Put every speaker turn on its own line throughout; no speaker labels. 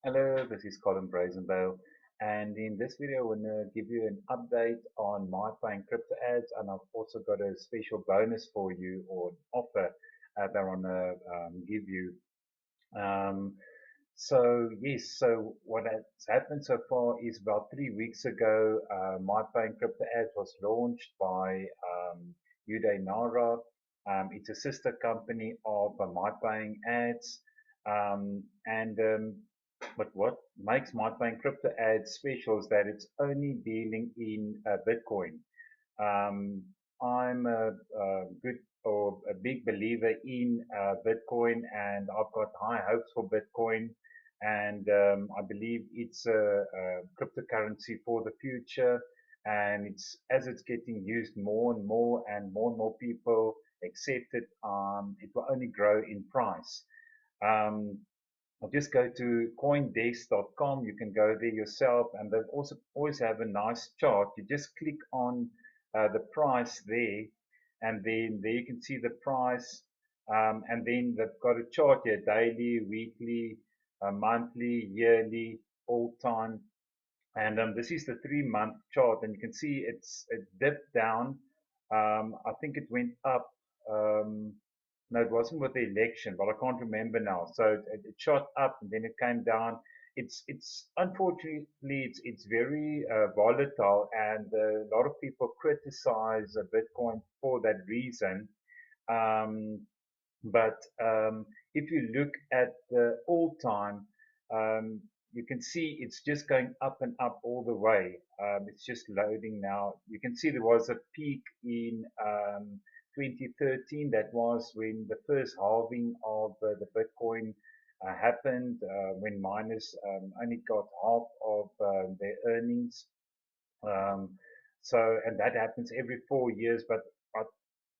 Hello, this is Colin Brazendale, and in this video, I want to give you an update on MyPay crypto ads, and I've also got a special bonus for you or an offer that I want to give you. Um, what has happened so far is about 3 weeks ago, MyPay crypto ads was launched by Uday Nara. It's a sister company of MyPay ads, and but what makes MyPay crypto ads special is that it's only dealing in Bitcoin. Um, I'm a good or a big believer in Bitcoin, and I've got high hopes for Bitcoin. And I believe it's a cryptocurrency for the future. And it's as it's getting used more and more, and more people accept it, it will only grow in price. Um, I'll just go to coindesk.com. You can go there yourself, and they also always have a nice chart. You just click on the price there, and then there you can see the price. And then they've got a chart here: daily, weekly, monthly, yearly, all time. And this is the 3 month chart, and you can see it dipped down. I think it went up. Um, no, it wasn't with the election, but I can't remember now. So it shot up and then it came down. It's unfortunately it's very volatile, and a lot of people criticize Bitcoin for that reason. Um, but if you look at the all time, um, you can see it's just going up and up all the way. It's just loading now. You can see there was a peak in 2013. That was when the first halving of the Bitcoin happened, when miners only got half of their earnings. Um, and that happens every 4 years, but I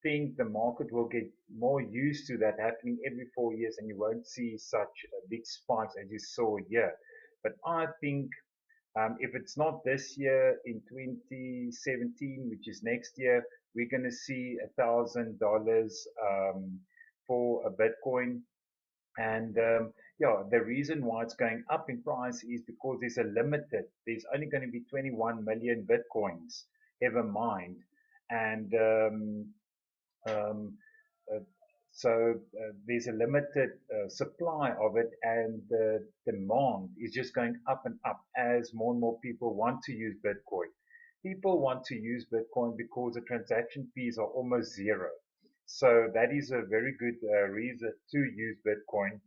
think the market will get more used to that happening every 4 years, and you won't see such big spikes as you saw here. But I think if it's not this year, in 2017, which is next year, we're going to see $1,000 for a Bitcoin. And yeah, the reason why it's going up in price is because there's only going to be 21 million Bitcoins ever mined. And um, uh, there's a limited supply of it, and the demand is just going up and up as more and more people want to use Bitcoin. People want to use Bitcoin because the transaction fees are almost zero. So that is a very good reason to use Bitcoin.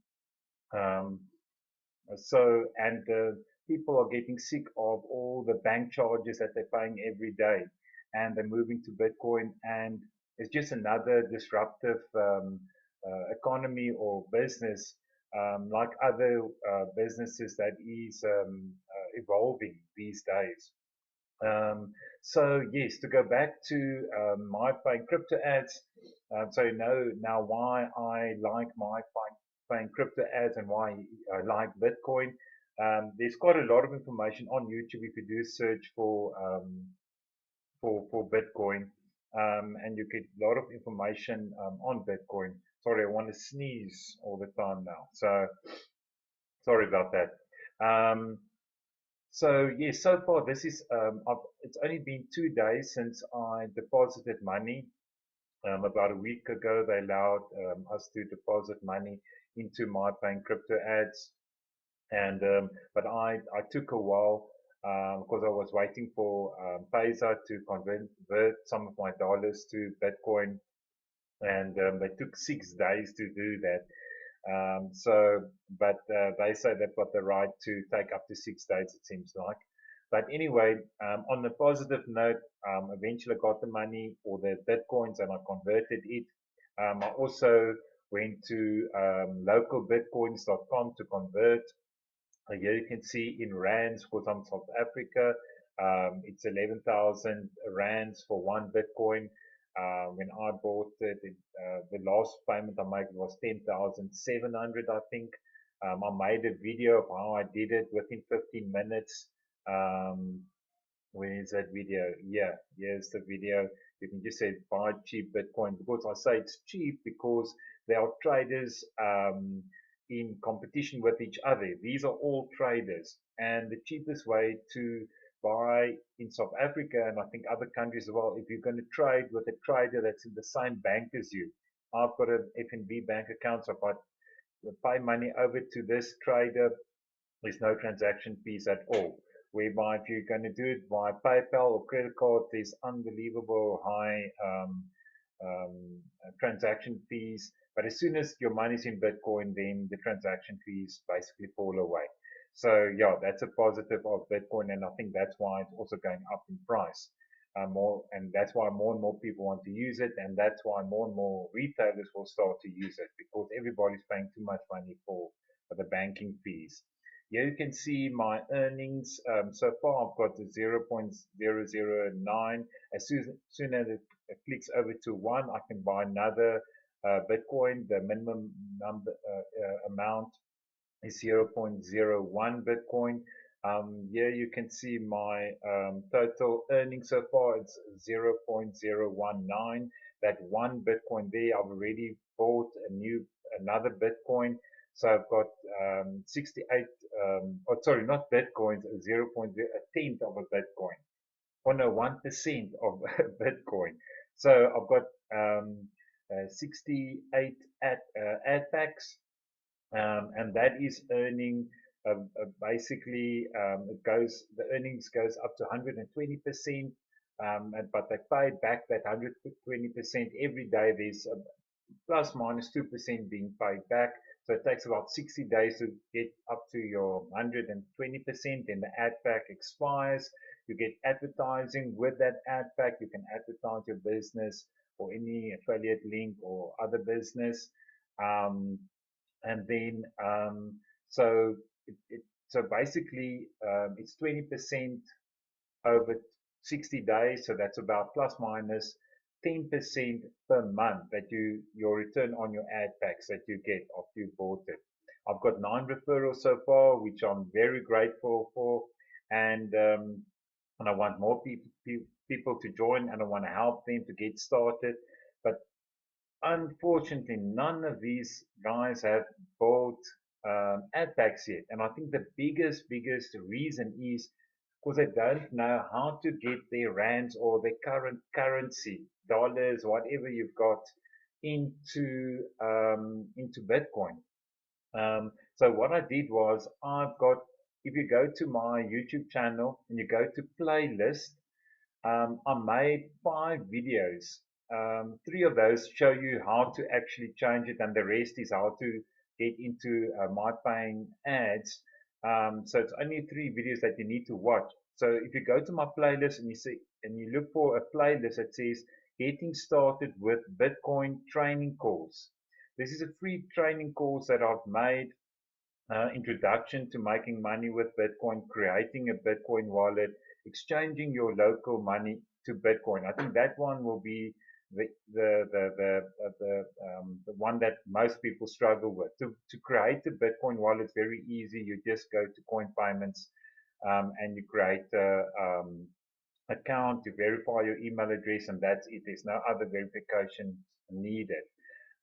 Um, and people are getting sick of all the bank charges that they're paying every day, and they're moving to Bitcoin, and it's just another disruptive economy or business, like other businesses that is evolving these days. So yes, to go back to my paying crypto ads, so you know now why I like my paying crypto ads and why I like Bitcoin. There's quite a lot of information on YouTube if you do search for Bitcoin, and you get a lot of information on Bitcoin. Sorry, I want to sneeze all the time now, so sorry about that. Um, so yes, so far this is it's only been 2 days since I deposited money. About a week ago, they allowed us to deposit money into my paying crypto ads, and but I took a while because I was waiting for Payza to convert some of my dollars to Bitcoin, and they took 6 days to do that. But they say they've got the right to take up to 6 days, it seems like. But anyway, on the positive note, eventually I got the money or the bitcoins and I converted it. I also went to localbitcoins.com to convert. Here you can see in rands, because I'm South Africa, it's 11,000 rands for one Bitcoin. When I bought it, the last payment I made was 10,700, I think. I made a video of how I did it within 15 minutes. Um, where is that video? Yeah, here's the video. You can just say buy cheap Bitcoin, because I say it's cheap because there are traders in competition with each other. These are all traders, and the cheapest way to buy in South Africa, and I think other countries as well, if you're going to trade with a trader that's in the same bank as you. I've got an FNB bank account, so if I pay money over to this trader, there's no transaction fees at all. Whereby if you're going to do it via PayPal or credit card, there's unbelievable high transaction fees. But as soon as your money's in Bitcoin, then the transaction fees basically fall away. So yeah, that's a positive of Bitcoin, and I think that's why it's also going up in price. And that's why more and more people want to use it, and that's why more and more retailers will start to use it, because everybody's paying too much money for the banking fees. Here you can see my earnings. So far I've got the 0.009. As soon as it clicks over to 1, I can buy another Bitcoin. The minimum amount is 0.01 Bitcoin. Here you can see my total earnings so far. It's 0.019. That one Bitcoin there, I've already bought another Bitcoin. So I've got 68, sorry, not Bitcoins, 0.0, a tenth of a Bitcoin. Oh no, 1% of Bitcoin. So I've got 68 ad packs, and that is earning basically the earnings goes up to 120%, but they pay back that 120% every day. There's plus minus 2% being paid back. So it takes about 60 days to get up to your 120%. Then the ad pack expires. You get advertising with that ad pack. You can advertise your business or any affiliate link or other business. And then, so so basically, it's 20% over 60 days. So that's about plus minus 10% per month that your return on your ad packs that you get after you bought it. I've got 9 referrals so far, which I'm very grateful for, and I want more people to join, and I want to help them to get started. But unfortunately, none of these guys have bought ad packs yet, and I think the biggest reason is because they don't know how to get their rands or their current currency, dollars, whatever you've got, into Bitcoin. So what I did was if you go to my YouTube channel and you go to playlist, I made 5 videos. 3 of those show you how to actually change it, and the rest is how to get into my paying ads. So it's only 3 videos that you need to watch. So if you go to my playlist and you look for a playlist that says getting started with Bitcoin training course. This is a free training course that I've made. Introduction to making money with Bitcoin, creating a Bitcoin wallet, exchanging your local money to Bitcoin. I think that one will be the one that most people struggle with. To create a Bitcoin wallet is very easy. You just go to Coin Payments, and you create a account, you verify your email address, and that's it. There's no other verification needed.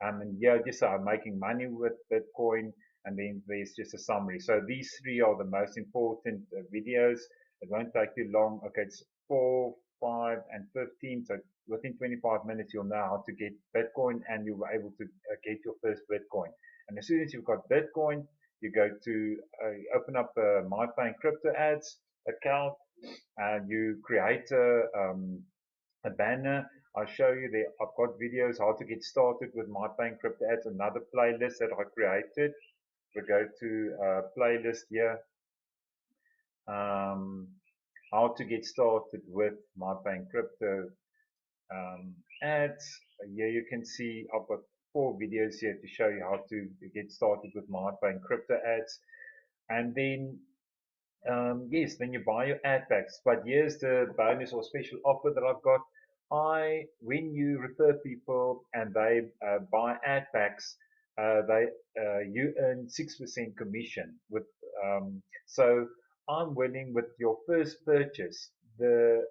And yeah, just I'm making money with Bitcoin, and then there's just a summary. So these 3 are the most important videos. It won't take too long. Okay, it's 4, 5, and 15. So within 25 minutes, you'll know how to get Bitcoin, and you'll be able to get your first Bitcoin. And as soon as you've got Bitcoin, you go to open up a MyPaying Crypto Ads account, and you create a banner. I'll show you there. I've got videos how to get started with MyPaying Crypto Ads, another playlist that I created. We go to playlist here. How to get started with MyPaying Crypto ads. Here you can see I've got 4 videos here to show you how to get started with MyPaying Crypto ads. And then yes, then you buy your ad packs. But here's the bonus or special offer that I've got. When you refer people and they buy ad packs, you earn 6% commission. So I'm willing with your first purchase, the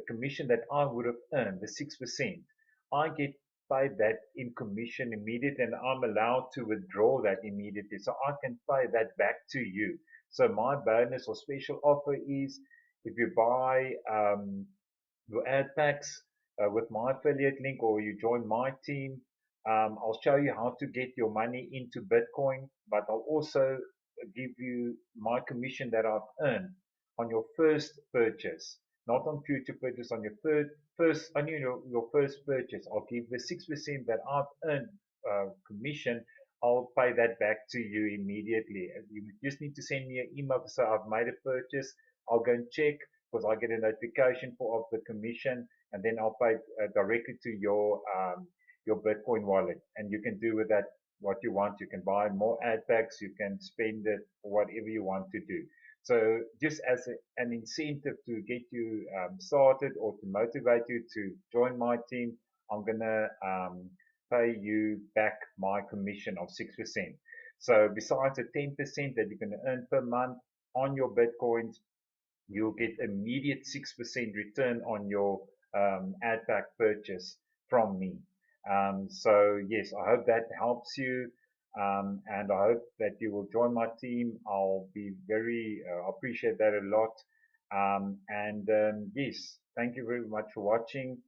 commission that I would have earned, the 6%, I get pay that in commission immediately, and I'm allowed to withdraw that immediately. So I can pay that back to you. So my bonus or special offer is if you buy your ad packs with my affiliate link or you join my team, I'll show you how to get your money into Bitcoin, but I'll also give you my commission that I've earned on your first purchase, not on future purchase, on your first, on your first purchase. I'll give the 6% that I've earned commission. I'll pay that back to you immediately. You just need to send me an email to say I've made a purchase. I'll go and check because I get a notification of the commission, and then I'll pay directly to your Bitcoin wallet, and you can do with that what you want. You can buy more ad packs, you can spend it for whatever you want to do. So just as an incentive to get you started or to motivate you to join my team, I'm gonna pay you back my commission of 6%. So besides the 10% that you're gonna earn per month on your Bitcoins, you'll get immediate 6% return on your ad pack purchase from me. So yes, I hope that helps you. And I hope that you will join my team. I'll be very, appreciate that a lot. Yes, thank you very much for watching.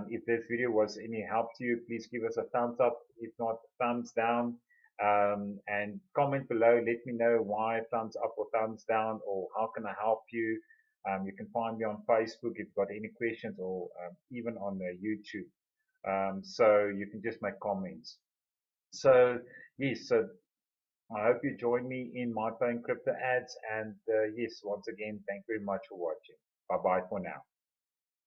If this video was any help to you, please give us a thumbs up. If not, thumbs down. And comment below. Let me know why thumbs up or thumbs down, or how can I help you. You can find me on Facebook if you've got any questions, or even on YouTube. So you can just make comments. So yes, so I hope you join me in My Paying Crypto Ads. And yes, once again, thank you very much for watching. Bye bye for now.